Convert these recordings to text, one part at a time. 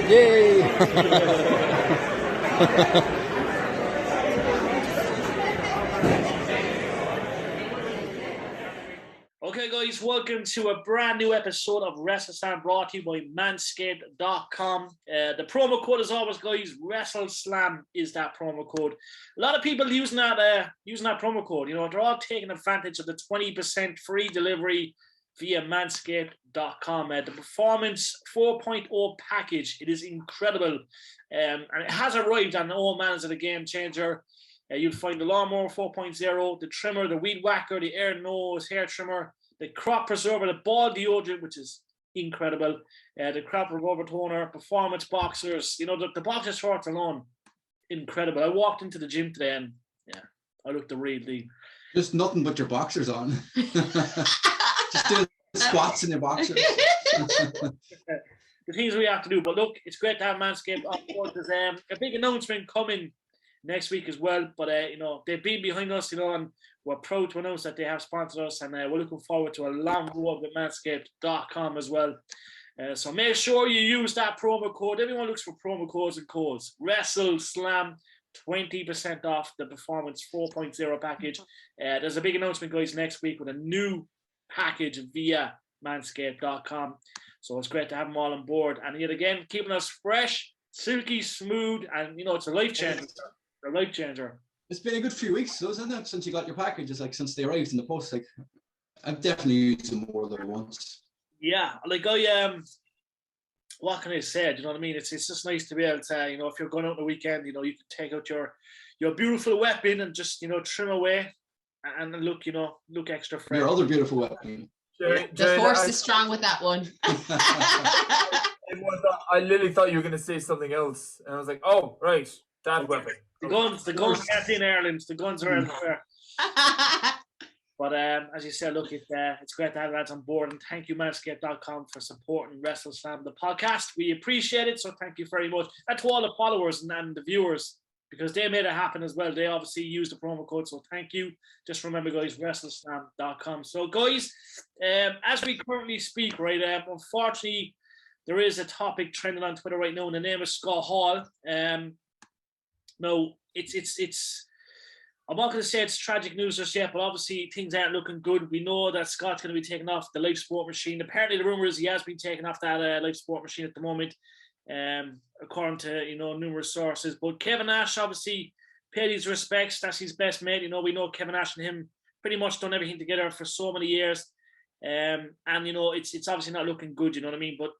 Yay! Okay, guys, welcome to a brand new episode of WrestleSlam brought to you by Manscaped.com. The promo code, as always, guys, WrestleSlam is that promo code. A lot of people using that promo code. You know, they're all taking advantage of the 20% free delivery via Manscaped.com. The Performance 4.0 package, it is incredible. And it has arrived, and oh man, is it a game changer. You'll find the Lawnmower 4.0, the trimmer, the Weed Whacker, the Air Nose hair trimmer, the Crop Preserver, the Ball Deodorant, which is incredible, the Crop Remover Toner, Performance Boxers. You know, the boxer shorts alone, incredible. I walked into the gym today and, yeah, I looked the real deal. Just nothing but your boxers on. Just doing squats in your boxers. The things we have to do. But look, it's great to have Manscaped on board. There's a big announcement coming next week as well, but you know, they've been behind us, you know, and we're proud to announce that they have sponsored us, and we're looking forward to a long road with Manscaped.com as well. So make sure you use that promo code. Everyone looks for promo codes and codes. WrestleSlam, 20% off the Performance 4.0 package. There's a big announcement, guys, next week with a new package via Manscaped.com. So it's great to have them all on board, and yet again, keeping us fresh, silky smooth, and you know, it's a life changer. A life changer. It's been a good few weeks, though, isn't it? Since you got your package, it's like since they arrived in the post. Like, I've definitely used them more than once. Yeah, like what can I say? Do you know what I mean? It's just nice to be able to, you know, if you're going out on the weekend, you know, you can take out your beautiful weapon and just, you know, trim away and look, you know, look extra fresh. Your other beautiful weapon. The force is strong with that one. I literally thought you were going to say something else, and I was like, "Oh, right, that weapon." The guns can't in Ireland. The guns are everywhere. But as you said, look, it's great to have lads on board, and thank you, Manscaped.com, for supporting WrestleSlam, the podcast. We appreciate it, so thank you very much. And to all the followers and the viewers, because they made it happen as well. They obviously used the promo code, so thank you. Just remember, guys, WrestleSlam.com. So, guys, as we currently speak, right, unfortunately, there is a topic trending on Twitter right now, and the name is Scott Hall. No, it's. I'm not going to say it's tragic news just yet, but obviously things aren't looking good. We know that Scott's going to be taken off the live sport machine. Apparently, the rumor is he has been taken off that live sport machine at the moment, according to, you know, numerous sources. But Kevin Nash obviously paid his respects. That's his best mate. You know, we know Kevin Nash and him pretty much done everything together for so many years, and you know, it's obviously not looking good. You know what I mean? But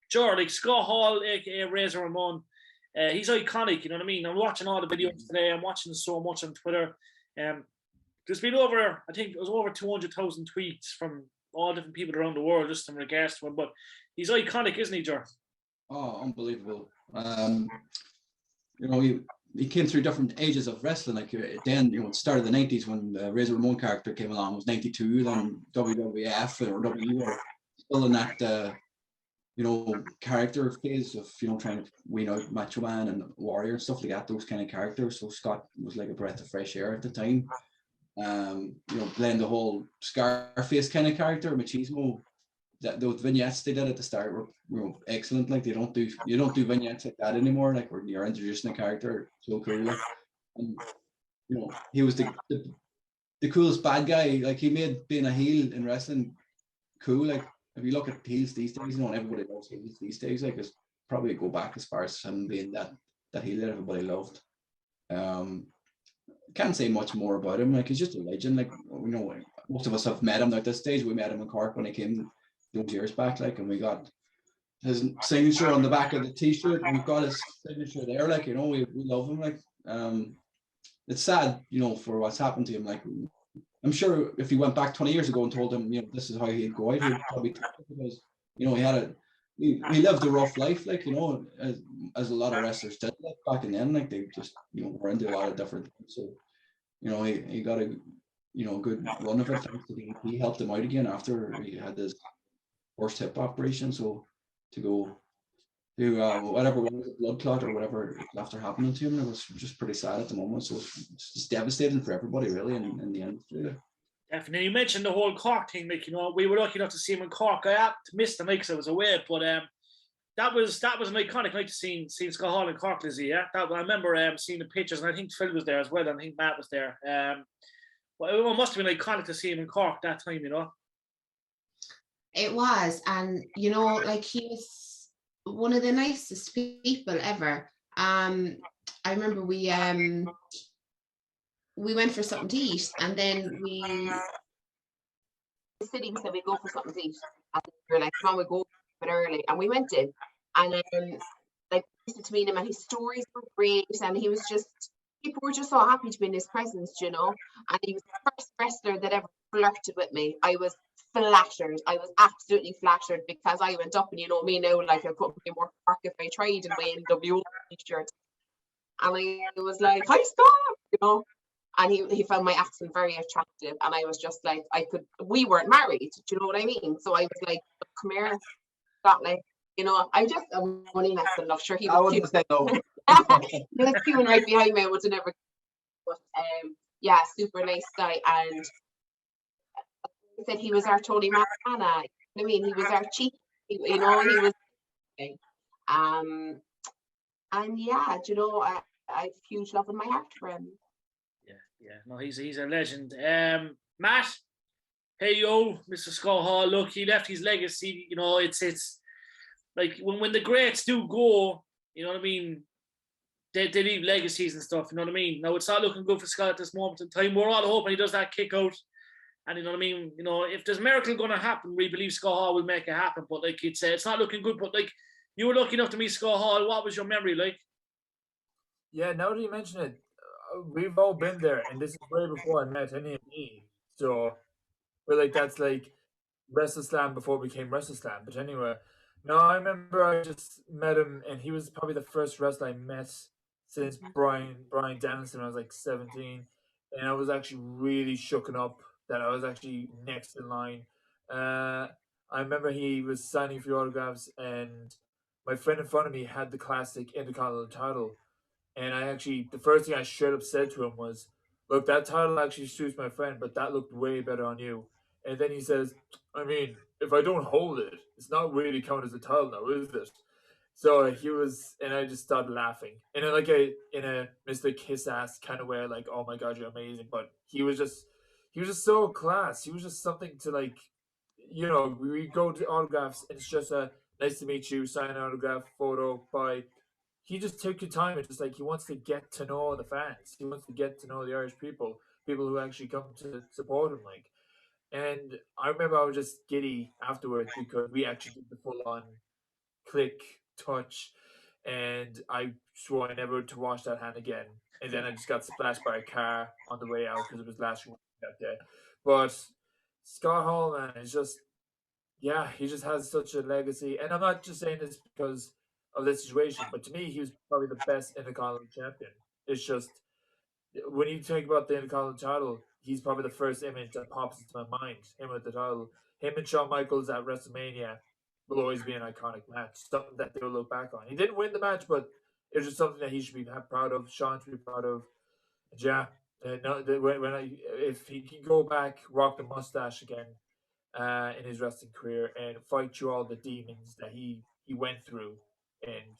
sure, like Scott Hall, aka Razor Ramon. He's iconic, you know what I mean? I'm watching all the videos today. I'm watching so much on Twitter. There's been over 200,000 tweets from all different people around the world just in regards to him. But he's iconic, isn't he, Ger? Oh, unbelievable. You know, he came through different ages of wrestling. Like then, you know, it started in the 90s when the Razor Ramon character came along. It was 92, then WWF or WWE were still in that you know, character phase of, you know, trying to wean out Macho Man and Warrior and stuff like that, those kind of characters. So Scott was like a breath of fresh air at the time. You know, playing the whole Scarface kind of character, machismo. Those vignettes they did at the start were, you know, excellent. Like you don't do vignettes like that anymore. Like when you're introducing a character, so cool. And you know, he was the coolest bad guy. Like he made being a heel in wrestling cool. Like if you look at heels these days, you know, everybody loves heels these days. Like it's probably go back as far as him being that heel that everybody loved. Can't say much more about him. Like he's just a legend. Like, you know, most of us have met him at this stage. We met him in Cork when he came those years back, like, and we got his signature on the back of the t-shirt. We've got his signature there, like, you know, we love him. Like, it's sad, you know, for what's happened to him. Like, I'm sure if he went back 20 years ago and told him, you know, this is how he'd go out, he'd probably take it because, you know, he lived a rough life, like, you know, as a lot of wrestlers did, like, back in then, like, they just, you know, were into a lot of different things. So, you know, he got a, you know, good run of it. He helped him out again after he had his first hip operation. So to go to whatever was a blood clot or whatever after happening to him, it was just pretty sad at the moment. So it's just devastating for everybody, really, in the industry. Definitely. You mentioned the whole Cork thing, like, you know, we were lucky enough to see him in Cork. I had to miss the night because I was away, but that was an iconic night to see Scott Hall in Cork, Lizzie. Yeah, I remember seeing the pictures, and I think Phil was there as well, and I think Matt was there. Well, it must have been iconic to see him in Cork that time, you know. It was, and you know, like he was one of the nicest people ever. I remember we went for something to eat, and then the city said we go for something to eat. And we were like, come on, we go a bit early, and we went in, and like listened to meet him, and his stories were great, and he was just, people were just so happy to be in his presence, you know. And he was the first wrestler that ever flirted with me. I was flattered. I was absolutely flattered, because I went up, and you know me now, like I couldn't be more Cork if I tried in my NWO t-shirt. And I was like, hi Scott, you know. And he found my accent very attractive, and I was just like, we weren't married, do you know what I mean? So I was like, come here, Scott, like, you know, I'm only messing. I'm sure he was. I wouldn't say no. He was queuing right behind me. I would have never. But yeah, super nice guy, and he said he was our Tony Montana. I mean, he was our chief. You know, he was. And yeah, do you know, I have huge love in my heart for him. Yeah, no, he's a legend. Matt, hey yo, Mr. Scott Hall. Look, he left his legacy. You know, it's like when the greats do go, you know what I mean. They leave legacies and stuff. You know what I mean. Now it's not looking good for Scott at this moment in time. We're all hoping he does that kick out, and you know what I mean. You know, if there's a miracle going to happen, we believe Scott Hall will make it happen. But like it's not looking good. But like you were lucky enough to meet Scott Hall. What was your memory like? Yeah, now that you mention it, we've all been there, and this is way before I met any of you. So, we're like, that's like WrestleSlam before it became WrestleSlam. But anyway, no, I remember I just met him, and he was probably the first wrestler I met since Brian Danielson when I was like 17, and I was actually really shooken up that I was actually next in line. I remember he was signing for autographs, and my friend in front of me had the classic Intercontinental title. And I actually, the first thing I straight up said to him was, look, that title actually suits my friend, but that looked way better on you. And then he says, I mean, if I don't hold it, it's not really counted as a title now, is it? So he was, and I just started laughing. And in a Mr. Kiss Ass kind of way, like, oh my God, you're amazing. But he was just so class. He was just something to like, you know, we go to autographs, and it's just a nice to meet you, sign an autograph, photo, bye. He just took your time, and just like he wants to get to know the fans. He wants to get to know the Irish people who actually come to support him. Like, and I remember I was just giddy afterwards because we actually did the full on click touch, and I swore I never to wash that hand again. And then I just got splashed by a car on the way out because it was last week that day. But Scott Hall, man, is just, yeah, he just has such a legacy. And I'm not just saying this because of this situation, but to me, he was probably the best Intercontinental champion. It's just, when you think about the Intercontinental title, he's probably the first image that pops into my mind. Him with the title, him and Shawn Michaels at WrestleMania will always be an iconic match, something that they'll look back on. He didn't win the match, but it was just something that he should be proud of. Shawn should be proud of. Yeah, if he can go back, rock the mustache again in his wrestling career, and fight through all the demons that he went through, and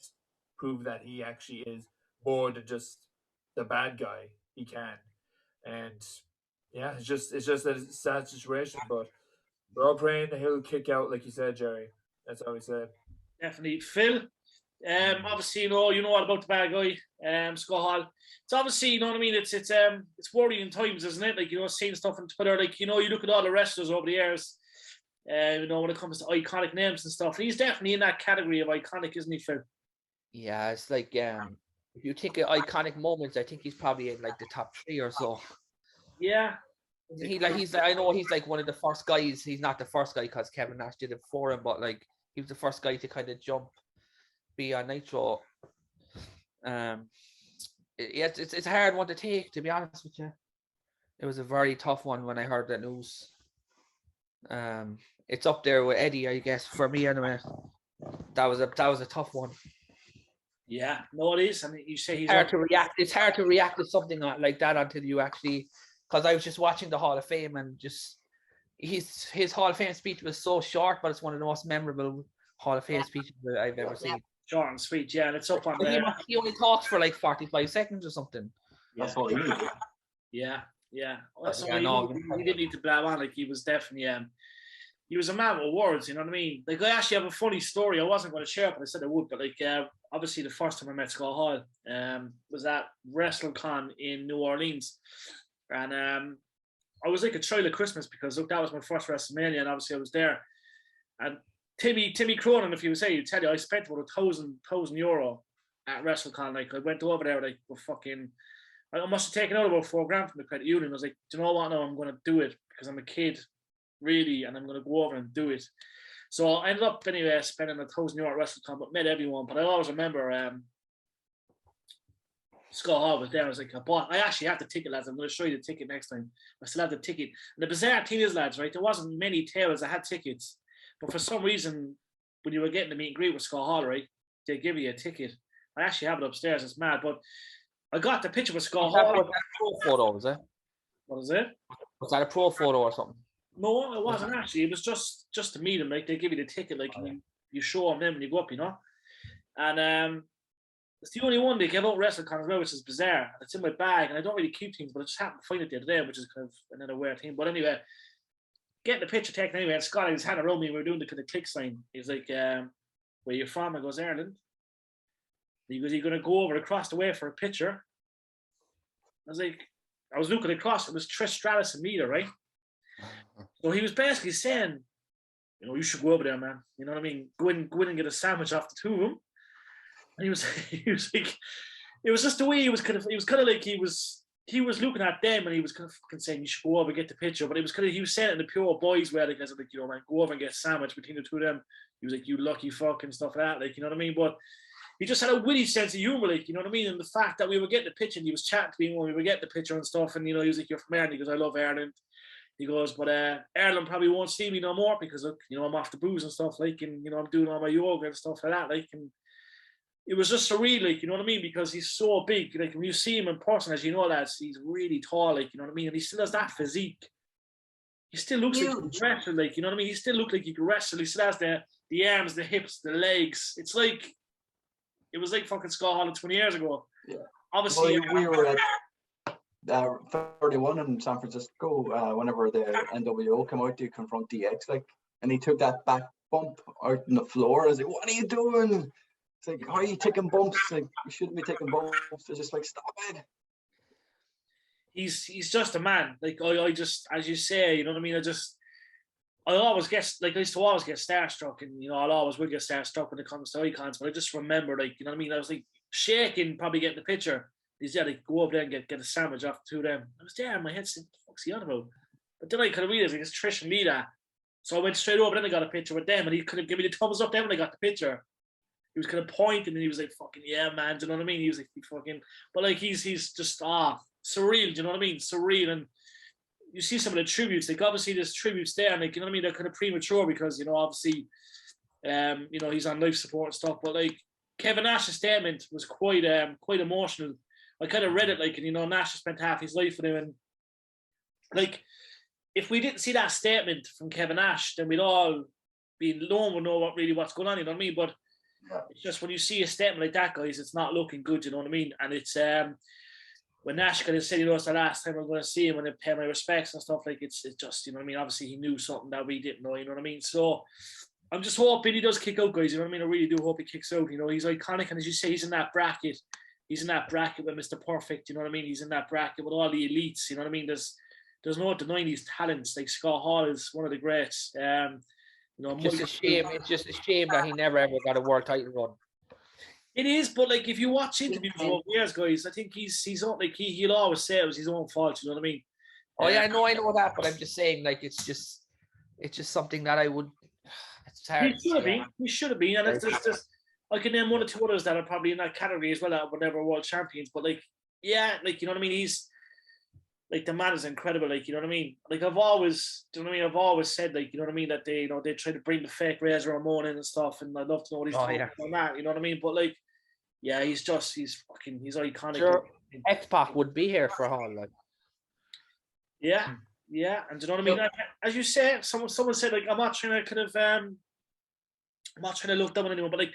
prove that he actually is more than just the bad guy. He can, and yeah, it's just a sad situation, but we're all praying that he'll kick out, like you said, Jerry. That's how we said. Definitely, Phil. Obviously, you know all about the bad guy, Scott Hall. It's obviously, you know what I mean. It's worrying times, isn't it? Like, you know, seeing stuff on Twitter. Like, you know, you look at all the wrestlers over the years. You know, when it comes to iconic names and stuff, he's definitely in that category of iconic, isn't he, Phil? Yeah, it's like if you think of iconic moments, I think he's probably in like the top 3 or so. Yeah. I know he's like one of the first guys. He's not the first guy because Kevin Nash did it for him, but like he was the first guy to kind of be on Nitro. It's a hard one to take, to be honest with you. It was a very tough one when I heard that news. It's up there with Eddie, I guess, for me anyway. That was a tough one. Yeah, no, it is. I mean, you say he's hard to react. It's hard to react to something like that until you actually, because I was just watching the Hall of Fame, and just his Hall of Fame speech was so short, but it's one of the most memorable Hall of Fame speeches that I've ever seen. Short and sweet, yeah, and it's up on But there. he only talks for like 45 seconds or something. That's all he needs. Yeah. But, He didn't need to blab on. Like, he was definitely he was a man with words, you know what I mean? Like, I actually have a funny story. I wasn't going to share it, but I said I would. But like, obviously, the first time I met Scott Hall was at WrestleCon in New Orleans, and I was like a child of Christmas because look, that was my first WrestleMania, and obviously I was there. And Timmy Cronin, if you would say, he'd tell you, I spent about €1,000 at WrestleCon. Like, I went over there, like, for fucking. I must have taken out about $4,000 from the credit union. I was like, do you know what? No, I'm going to do it because I'm a kid, really, and I'm going to go over and do it. So I ended up anyway spending €1,000 at WrestleCon, but met everyone. But I always remember Scott Hall was there. I was like, I actually had the ticket, lads. I'm going to show you the ticket next time. I still have the ticket. And the bizarre thing is, lads, right? There wasn't many tables that had tickets, but for some reason, when you were getting the meet and greet with Scott Hall, right, they give you a ticket. I actually have it upstairs. It's mad, but I got the picture with Scott Hall. Was that a pro photo, was it? What is it? Was that a pro photo or something? No, it wasn't actually. It was just to meet him. Like, they give you the ticket, like, and you show them then when you go up, you know. And it's the only one they give out WrestleCon as well, which is bizarre. It's in my bag, and I don't really keep things, but I just happened to find it the other day, which is kind of another weird thing. But anyway, getting the picture taken anyway, and Scott had his hand around me, and we were doing the kind of click sign. He's like, "Where you from?" I goes, "Ireland." He goes, "You're going to go over across the way for a picture?" I was like, I was looking across. It was Trish Stratus and Mita, right? So he was basically saying, you know, you should go over there, man. You know what I mean? Go in and get a sandwich off the two of them. And he was like, it was just the way he was kind of like he was looking at them and he was kind of fucking saying, you should go over and get the picture. But it was kind of, he was saying it in the pure boys way, like, you know, man, go over and get a sandwich between the two of them. He was like, you lucky fuck and stuff like that, like, you know what I mean? But he just had a witty sense of humor, like, you know what I mean? And the fact that we were getting the picture and he was chatting to me when we were getting the picture and stuff, and, you know, he was like, you're from Ireland. He goes, I love Ireland. He goes, but Ireland probably won't see me no more because, look, you know, I'm off the booze and stuff, like, and, you know, I'm doing all my yoga and stuff like that, like, and it was just surreal, like, you know what I mean? Because he's so big, like, when you see him in person, as you know, lads, he's really tall, like, you know what I mean? And he still has that physique. He still looks like he can wrestle, like, you know what I mean? He still looks like he can wrestle. He still has the arms, the hips, the legs. It's like, it was like fucking Scott Hall 20 years ago. Yeah. Obviously, well, we were at 31 in San Francisco whenever the NWO came out to confront DX, like, and he took that back bump out on the floor. I was like, what are you doing? It's like, how are you taking bumps? Like, you shouldn't be taking bumps. It's just like, stop it. He's just a man. Like, I just, as you say, you know what I mean? I always get, like, I used to always get starstruck, and, you know, I'll always will get starstruck when it comes to icons, but I just remember, like, you know what I mean? I was like shaking, probably getting the picture. He's there, like, go up there and get a sandwich off the two of them. I was there, and my head said, what the fuck's he on about? But then I kind of realized, like, it's Trish and Lita. So I went straight over, then I got a picture with them, and he could have given me the thumbs up then when I got the picture. He was kind of pointing, and he was like, fucking, yeah, man, do you know what I mean? He was like, fucking, but like, he's just, surreal, do you know what I mean? Surreal. And you see some of the tributes, like, obviously there's tributes there, and, like, you know what I mean? They're kind of premature because, you know, obviously, you know, he's on life support and stuff, but, like, Kevin Nash's statement was quite emotional. I kind of read it, like, and, you know, Nash spent half his life with him, and, like, if we didn't see that statement from Kevin Nash, then we'd all be alone, we'd know what's going on, you know what I mean? But it's just when you see a statement like that, guys, it's not looking good, you know what I mean? And it's when Nash kind of said, you know, it's the last time I'm going to see him and I pay my respects and stuff, like, it's just, you know what I mean? Obviously, he knew something that we didn't know, you know what I mean? So I'm just hoping he does kick out, guys, you know what I mean? I really do hope he kicks out, you know, he's iconic, and as you say, he's in that bracket. He's in that bracket with Mr. Perfect, you know what I mean? He's in that bracket with all the elites, you know what I mean? There's no denying these talents. Like, Scott Hall is one of the greats. You know, It's just a shame that he never ever got a world title run. It is, but, like, if you watch interviews over years, guys, I think he's like, he'll always say it was his own fault. You know what I mean? Oh yeah, I know that, but I'm just saying, like, it's just something that I would. It's hard. He should have been, and it's just I can name one or two others that are probably in that category as well that were never world champions. But, like, yeah, like, you know what I mean? He's like, the man is incredible. Like, you know what I mean? Like, I've always said, like, you know what I mean, that they, you know, they try to bring the fake Razor Ramon in and stuff, and I'd love to know what he's talking on that. You know what I mean? But, like, yeah, he's iconic. Sure, X-Pac would be here for Hall, like. Yeah, and do you know what I mean? Like, as you say, someone said, like, I'm not trying to kind of I'm not trying to look down on anyone, but like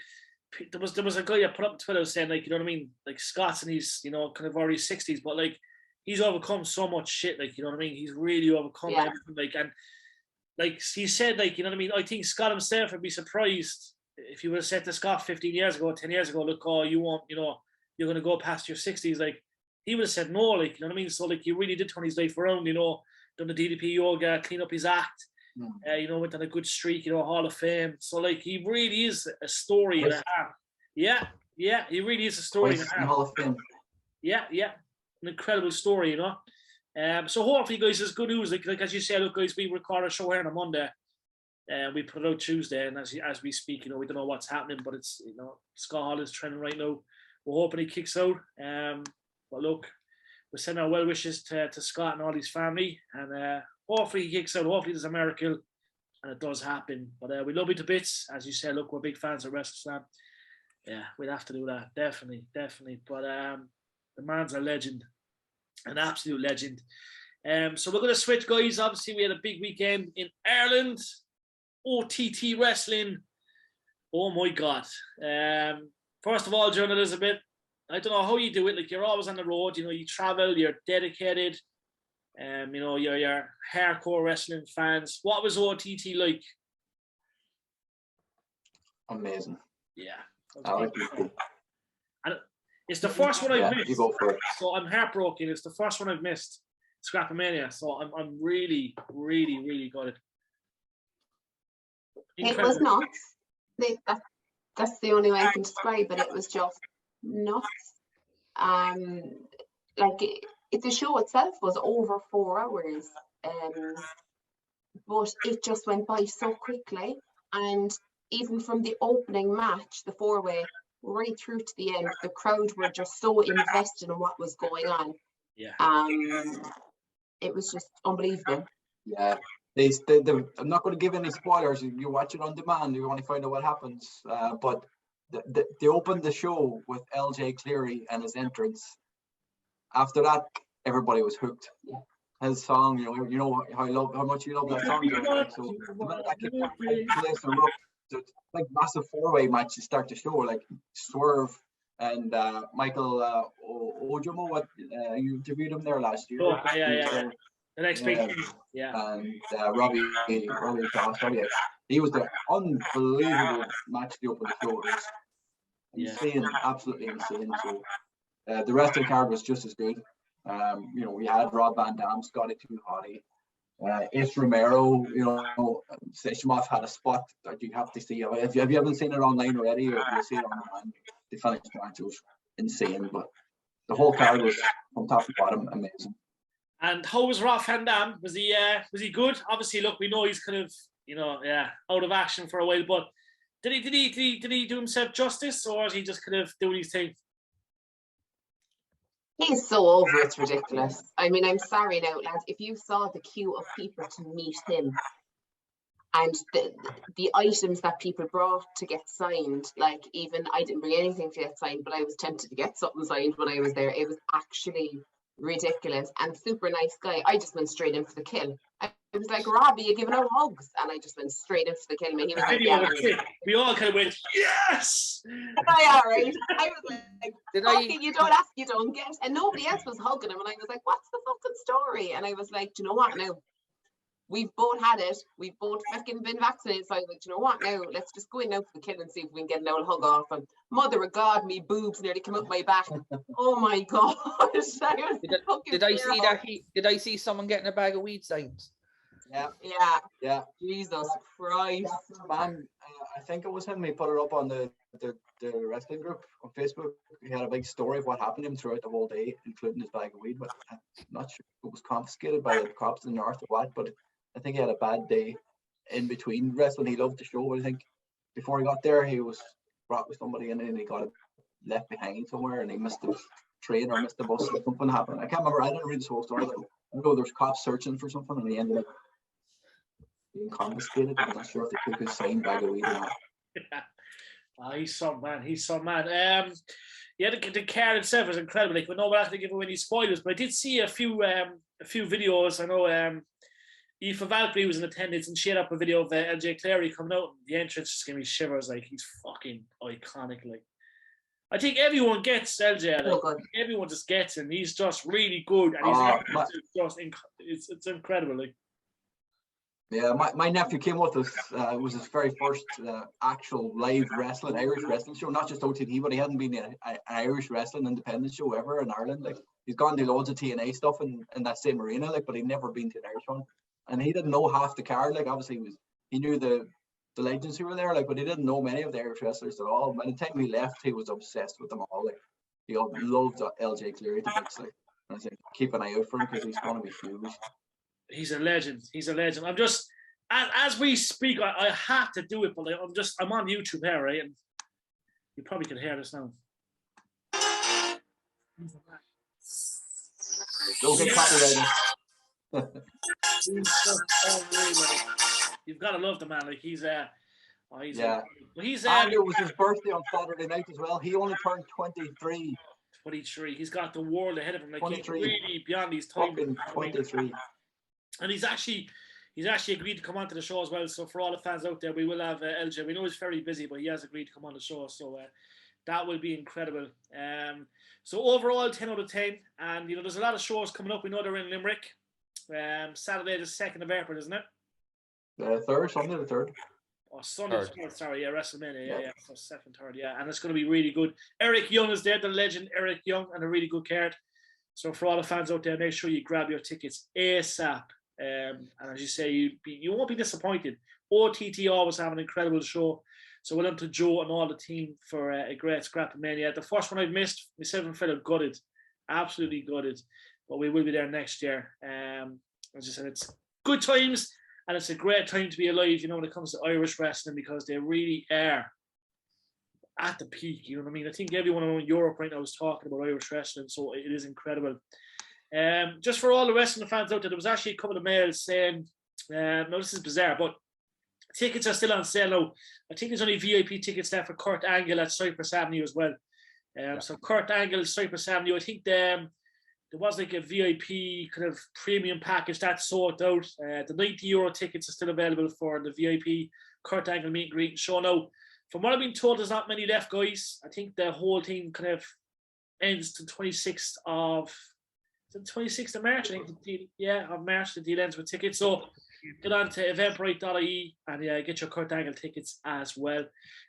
there was a guy that put up on Twitter saying, like, you know what I mean, like Scott's and he's, you know, kind of already 60s, but like he's overcome so much shit, like, you know what I mean, he's really overcome everything, like, and like he said, like, you know what I mean, I think Scott himself would be surprised if you would have said to Scott 15 years ago, 10 years ago, look, oh, you won't, you know, you're going to go past your 60s, like he would have said no, like, you know what I mean, so like he really did turn his life around, you know, done the DDP yoga, clean up his act. You know, went on a good streak, you know, Hall of Fame. So, like, he really is a story and a half. Yeah, he really is a story and a half. Hall of Fame. Yeah, an incredible story, you know. So hopefully, guys, it's good news. Like as you said, look, guys, we record a show here on a Monday, and we put it out Tuesday, and as we speak, you know, we don't know what's happening, but it's, you know, Scott Hall is trending right now. We're hoping he kicks out. But look, we send our well wishes to Scott and all his family, and hopefully he kicks out. Hopefully there's a miracle, and it does happen. But we love you to bits. As you said, look, we're big fans of WrestleSlam. Yeah, we'd have to do that. Definitely. But the man's a legend, an absolute legend. So we're going to switch, guys. Obviously, we had a big weekend in Ireland. OTT Wrestling. Oh, my God. First of all, John Elizabeth, I don't know how you do it. Like, you're always on the road. You know, you travel. You're dedicated. You know, you're hardcore wrestling fans. What was OTT like? Amazing. Yeah. Okay. And it's the first one I've missed. You go for it. So I'm heartbroken. It's the first one I've missed. Scrapomania. So I'm really, really, really gutted. It was nuts. That's the only way I can describe it. It was just nuts. Like the show itself was over 4 hours, but it just went by so quickly. And even from the opening match, the 4-way, right through to the end, the crowd were just so invested in what was going on. Yeah. It was just unbelievable. Yeah. I'm not going to give any spoilers. You watch it on demand. You want to find out what happens. But they opened the show with LJ Cleary and his entrance. After that, everybody was hooked. His song, you know how much you love that song. So the minute that came back, place erupted. Like massive 4-way matches start to show, like Swerve and Michael Ojomo. You interviewed him there last year. Oh, yeah. The next big thing. Yeah. And Robbie Cross, he was the unbelievable match to open the show. Insane, absolutely insane. So the rest of the card was just as good. You know, we had Rob Van Dam, Scotty Too Hottie, Ace Romero. You know, Seshimoff had a spot that you have to see. If you haven't seen it online already, or you see it online, the finish match was insane. But the whole card was from top to bottom amazing. And how was Rob Van Dam? Was he good? Obviously, look, we know he's kind of, you know, out of action for a while, but did he do himself justice, or is he just kind of doing his thing? He's so over, it's ridiculous. I mean, I'm sorry now, lads, if you saw the queue of people to meet him and the items that people brought to get signed, like even I didn't bring anything to get signed, but I was tempted to get something signed when I was there. It was actually ridiculous, and super nice guy. I just went straight in for the kill. It was like, Robbie, you're giving out hugs, and I just went straight in for the kill. He was like, yeah, we all kind of went, yes. I was like, you don't ask, you don't get. And nobody else was hugging him, and I was like, what's the fucking story? And I was like, do you know what now? We've both had it. We've both fucking been vaccinated. So I was like, do you know what now? Let's just go in now for the kill and see if we can get an old hug off. And mother of God, me boobs nearly came out my back. Oh my God. Did I see that? Did I see someone getting a bag of weed signed? Yeah. Jesus Christ. Man, I think it was him. He put it up on the wrestling group on Facebook. He had a big story of what happened to him throughout the whole day, including his bag of weed. But I'm not sure if it was confiscated by the cops in the north or what. But I think he had a bad day in between wrestling. He loved the show. I think before he got there, he was brought with somebody in and he got left behind somewhere and he missed the train or missed the bus or something happened. I can't remember. I didn't read the whole story. I know there's cops searching for something and he ended up being confiscated. I'm not sure if they took his signed bag of weed or not. He's some man. Yeah, the card itself is incredible. Like, we're not going to give away any spoilers, but I did see a few videos. I know Aoife Valkyrie was in attendance, and she had up a video of LJ Clary coming out. And the entrance just gave me shivers. Like, he's fucking iconic. Like, I think everyone gets LJ. Like, everyone just gets him. He's just really good, and it's incredible. Like, yeah, my nephew came with us. It was his very first actual live wrestling, Irish wrestling show, not just OTT, but he hadn't been in an Irish wrestling independent show ever in Ireland. Like, he's gone to loads of TNA stuff in that same arena, like, but he'd never been to an Irish one. And he didn't know half the card. Like, obviously he knew the legends who were there, like, but he didn't know many of the Irish wrestlers at all. By the time he left, he was obsessed with them all. Like, he loved LJ Cleary to bits, like, and I was like, keep an eye out for him because he's going to be huge. He's a legend. He's a legend. I'm just, as we speak, I have to do it, but like, I'm on YouTube here, right? And you probably can hear this now. Don't get copyrighted. You've got to love the man. Like, he's yeah. And it was his birthday on Saturday night as well. He only turned 23. 23. He's got the world ahead of him. Like, 23. he's really beyond his time. 23. And he's actually agreed to come onto the show as well. So for all the fans out there, we will have LJ. We know he's very busy, but he has agreed to come on the show. So that will be incredible. So overall, 10 out of 10. And, you know, there's a lot of shows coming up. We know they're in Limerick. Saturday the 2nd of April, isn't it? Sunday the 3rd. Oh, Sunday the 3rd, sorry, yeah, WrestleMania, yeah. So 2nd, 3rd, yeah. And it's going to be really good. Eric Young is there, the legend Eric Young, and a really good card. So for all the fans out there, make sure you grab your tickets ASAP. And as you say, you won't be disappointed. OTT always have an incredible show. So well done to Joe and all the team for a great Scrapmania. The first one I've missed, myself and Philip gutted. Absolutely gutted. But we will be there next year. As I said, it's good times, and it's a great time to be alive, you know, when it comes to Irish wrestling, because they really are at the peak, you know what I mean? I think everyone around Europe right now is talking about Irish wrestling, so it is incredible. Just for all the wrestling fans out there, there was actually a couple of mails saying, no, this is bizarre, but tickets are still on sale now. I think there's only VIP tickets there for Kurt Angle at Cypress Avenue as well. So Kurt Angle, Cypress Avenue, I think there was like a VIP kind of premium package that's sold out. The €90 tickets are still available for the VIP Kurt Angle meet and greet and show. Now, from what I've been told, there's not many left, guys. I think the whole thing kind of ends the 26th of March. I think of March, the deal ends with tickets. So get on to eventbrite.ie and get your Kurt Angle tickets as well.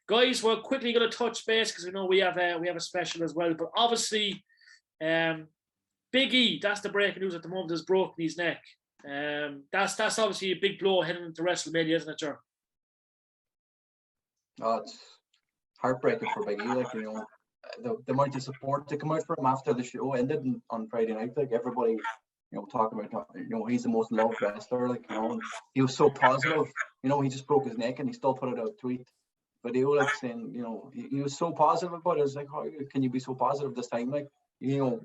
Guys, we're quickly going to touch base because we know we have a special as well. But obviously, Big E, that's the breaking news at the moment, has broken his neck. That's obviously a big blow heading into WrestleMania, isn't it, Joe? Oh, it's heartbreaking for Big E. Like, you know, the amount of support to come out for him after the show ended on Friday night. Like, everybody, you know, talking about, you know, he's the most loved wrestler. Like, you know, and he was so positive. You know, he just broke his neck and he still put out a tweet video, like, saying, you know, he was so positive about it. It's like, how can you be so positive this time? Like, you know,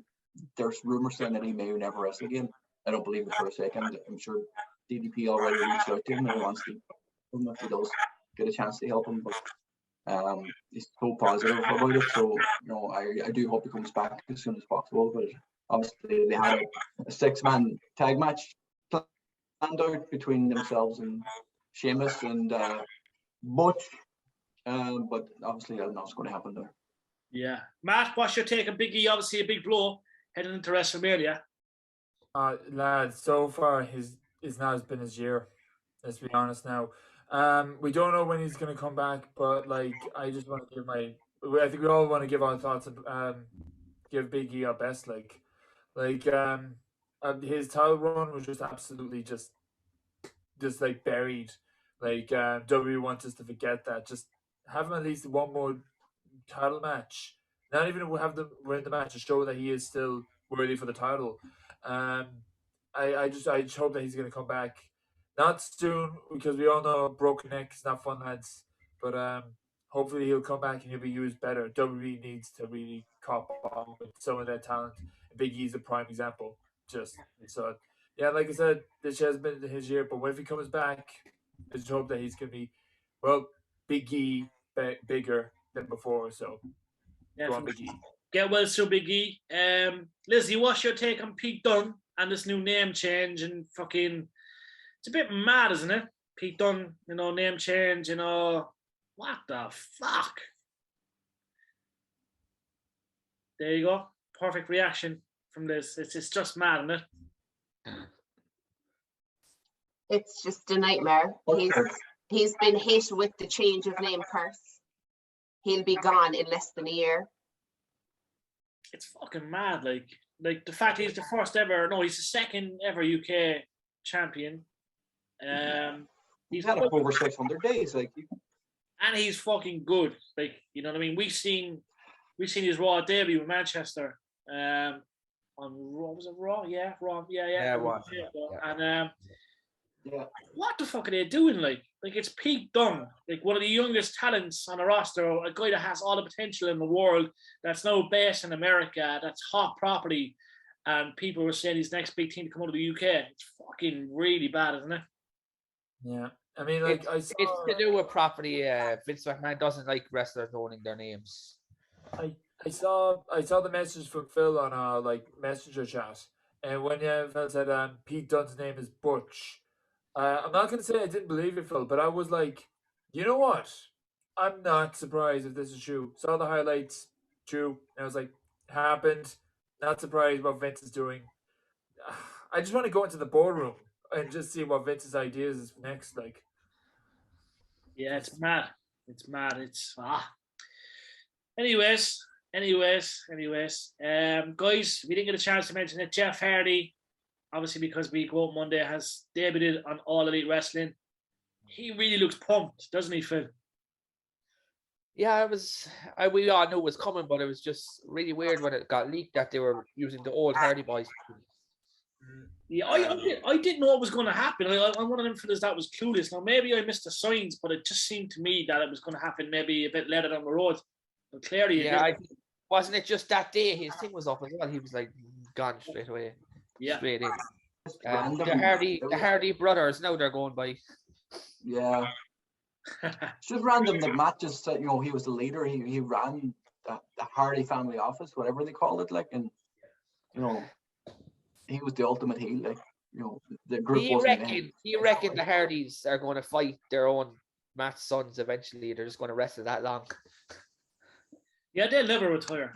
there's rumors saying that he may never wrestle again. I don't believe it for a second. I'm sure DDP already reached out to him and wants to, if he does get a chance to help him, but he's so positive about it. So, you know, I do hope he comes back as soon as possible. But obviously, they had a 6-man tag match planned out between themselves and Sheamus and Butch, but obviously that's not going to happen there. Yeah, Matt, what's your take on Big E? Obviously, a big blow heading into WrestleMania. Lads, so far it's not been his year. Let's be honest now. We don't know when he's going to come back, but like, I just want to give I think we all want to give our thoughts of give Big E our best. His title run was just absolutely just like buried. Like, WWE wants us to forget that. Just have him at least one more title match. Not even have them win the match to show that he is still worthy for the title. I just hope that he's going to come back. Not soon, because we all know broken neck is not fun, lads. But hopefully he'll come back and he'll be used better. WWE needs to really cop on with some of their talent. Big E's a prime example. So yeah, like I said, this has been his year. But if he comes back, I just hope that he's going to be, well, Big E bigger than before. So go on, Big E. Get well soon, Big E. Lizzie, what's your take on Pete Dunne and this new name change and fucking It's a bit mad, isn't it? Pete Dunne, name change, what the fuck? There you go. Perfect reaction from this. It's just mad, isn't it? It's just a nightmare. He's been hit with the change of name curse. He'll be gone in less than a year. It's fucking mad. Like the fact he's the first ever. No, he's the second ever UK champion. He's had it for over 600 days. Like, and he's fucking good. Like, you know what I mean? We've seen his Raw debut in Manchester. On Raw, was it Raw? Yeah, Raw. Yeah. It was. And yeah. what the fuck are they doing? Like it's Pete Dunne, like one of the youngest talents on the roster, a guy that has all the potential in the world, that's now based in America, that's hot property, and people were saying he's next big thing to come out of the UK. It's fucking really bad, isn't it? Yeah. I mean, like, it's to do with property. Vince McMahon doesn't like wrestlers owning their names. I saw the message from Phil on like messenger chat, and when Phil said Pete Dunne's name is Butch, I'm not gonna say I didn't believe it, Phil, but I was like, you know what? I'm not surprised if this is true. Saw the highlights, true. And I was like, happened. Not surprised what Vince is doing. I just want to go into the boardroom and just see what Vince's ideas is next. Like, yeah, it's mad. It's mad. Anyways, guys, we didn't get a chance to mention it. Jeff Hardy, obviously because we go out Monday, has debuted on All Elite Wrestling. He really looks pumped, doesn't he, Phil? Yeah, we all knew it was coming, but it was just really weird when it got leaked that they were using the old Hardy Boys. Yeah, I didn't know what was going to happen. I'm one of them fellas that was clueless. Now, maybe I missed the signs, but it just seemed to me that it was going to happen maybe a bit later down the road. But clearly, wasn't it just that day his thing was up as well? He was like gone straight away. Yeah, straight in. The Hardy brothers, now they're going by. Yeah. It's just random. The Matt just said, he was the leader. He ran the Hardy family office, whatever they called it, like, and he was the ultimate heel. Like, the group. You reckon the Hardys are going to fight their own Matt's sons eventually? They're just going to wrestle that long. Yeah, they'll never retire.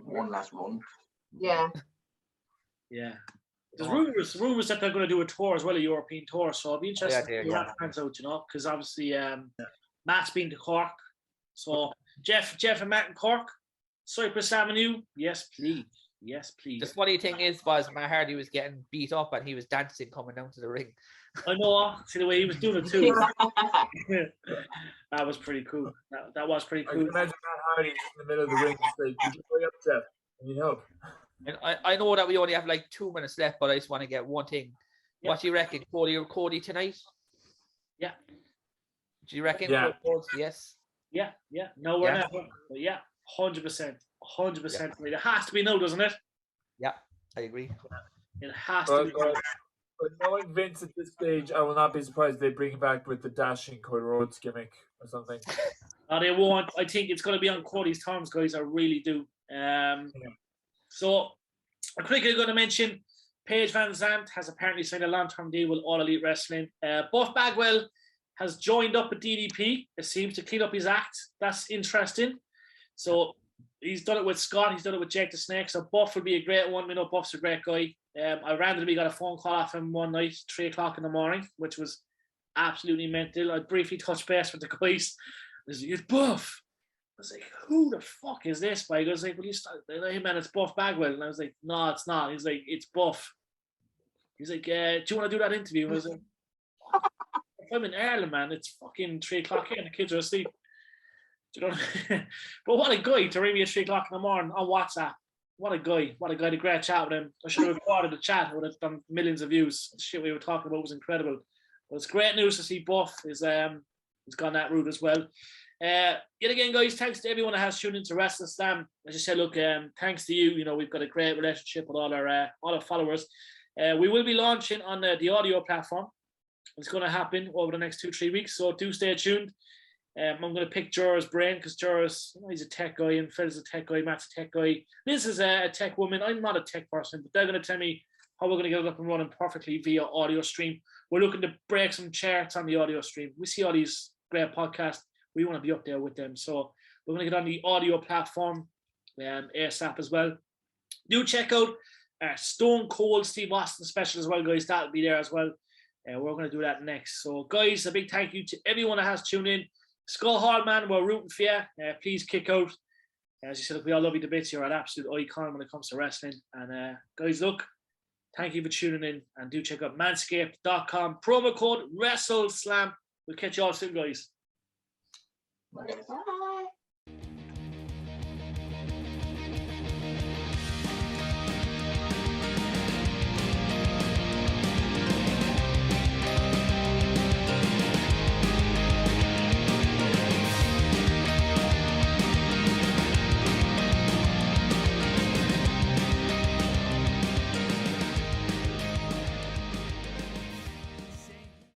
One last run. Yeah. Yeah. There's rumors that they're going to do a tour as well, a European tour. So I'll be interested to see how that pans out, because obviously Matt's been to Cork. So Jeff and Matt in Cork, Cypress Avenue. Yes, please. Yes, please. The funny thing is, Matt Hardy was getting beat up and he was dancing coming down to the ring. I know. See the way he was doing it too. That was pretty cool. That was pretty cool. I can imagine Matt Hardy in the middle of the ring. It's like, you just up, Jeff. I need help. And I know that we only have like 2 minutes left, but I just want to get one thing. Yeah. What do you reckon, Cody tonight? Yeah. Do you reckon? Yeah. Yes. Yeah. No, we're not. But yeah, 100%. 100%. It has to be no, doesn't it? Yeah, I agree. It has to be no. But knowing Vince at this stage, I will not be surprised if they bring him back with the dashing Cody Rhodes gimmick or something. They won't. I think it's going to be on Cody's terms, guys. I really do. So, I'm quickly going to mention Paige Van Zandt has apparently signed a long-term deal with All Elite Wrestling. Buff Bagwell has joined up with DDP. It seems to clean up his act. That's interesting. So, he's done it with Scott. He's done it with Jake the Snake. So, Buff will be a great one. We know Buff's a great guy. I randomly got a phone call off him one night, 3 o'clock in the morning, which was absolutely mental. I briefly touched base with the guys. I was like, it's Buff. I was like, who the fuck is this? But I was like, well, hey man, it's Buff Bagwell. And I was like, no, it's not. He's like, it's Buff. He's like, do you want to do that interview? And I was like, if I'm in Ireland, man, it's fucking 3 o'clock here and the kids are asleep. Do you know what I mean? But what a guy to ring me at 3 o'clock in the morning on WhatsApp. What a guy. What a guy. A great chat with him. I should have recorded the chat. It would have done millions of views. The shit we were talking about was incredible. But it's great news to see Buff is gone that route as well. Yet again, guys, thanks to everyone that has tuned into WrestleSlam. As I said, look, thanks to you. We've got a great relationship with all our followers. We will be launching on the audio platform. It's going to happen over the next 2-3 weeks, so do stay tuned. I'm going to pick Jorah's brain because Jorah's, he's a tech guy, and Phil's a tech guy, Matt's a tech guy. Liz is a tech woman. I'm not a tech person, but they're going to tell me how we're going to get it up and running perfectly via audio stream. we're looking to break some charts on the audio stream. We see all these great podcasts. We want to be up there with them. So we're going to get on the audio platform ASAP as well. Do check out Stone Cold Steve Austin special as well, guys. That'll be there as well. We're going to do that next. So, guys, a big thank you to everyone that has tuned in. Skull Hall, man, we're rooting for you. Please kick out. As you said, look, we all love you to bits. You're an absolute icon when it comes to wrestling. And, guys, look, thank you for tuning in. And do check out manscaped.com. Promo code WrestleSlam. We'll catch you all soon, guys. Bye. Bye.